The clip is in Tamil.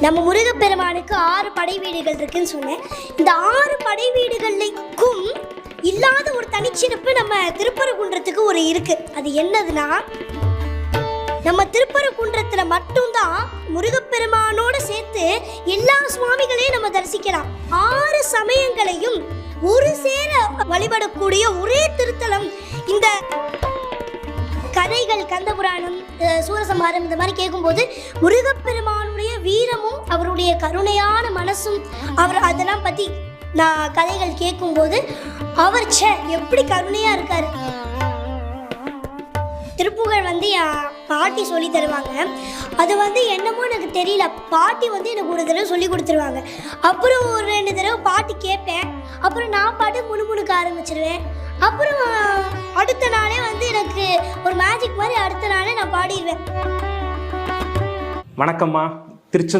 நம்ம முருகப்பெருமானுக்கு 6 படை வீடுகள் இருக்குன்னு சொன்னேன். இந்த 6 படை வீடுகளுக்கும் இல்லாத ஒரு தனிச்சிறப்பு நம்ம திருப்பரங்குன்றத்துக்கு ஒரு இருக்கு. அது என்னதுன்னா, நம்ம திருப்பரங்குன்றத்துல மட்டும்தான் முருகப்பெருமானோட சேர்த்து எல்லா சுவாமிகளையும் நம்ம தரிசிக்கலாம். 6 சமயங்களையும் ஒரு சேர வழிபடக்கூடிய ஒரே திருத்தலம். இந்த கதைகள், கந்தபுராணம், சூரசம்ஹாரம் இந்த மாதிரி கேட்கும்போது முருகப்பெருமானுடைய வீரமும் அவருடைய கருணையான மனசும் அதெல்லாம் பற்றி நான் கதைகள் கேட்கும்போது அவர் எப்படி கருணையாக இருக்கார். திருப்புகழ் என் பாட்டி சொல்லி தருவாங்க. அது என்னமோ எனக்கு தெரியல, பாட்டி எனக்கு ஒரு தடவை சொல்லி கொடுத்துருவாங்க. அப்புறம் ஒரு 2 தடவை பாட்டி கேட்பேன். அப்புறம் நான் பாட்டு முணுமுணுக்க ஆரம்பிச்சிருவேன். அப்புறம் அடுத்த நாளே எனக்கு ஒரு மேஜிக் மாதிரி அடுத்த நாளே நான் பாடிடுவேன். வணக்கம்மா. திருச்செந்தூர்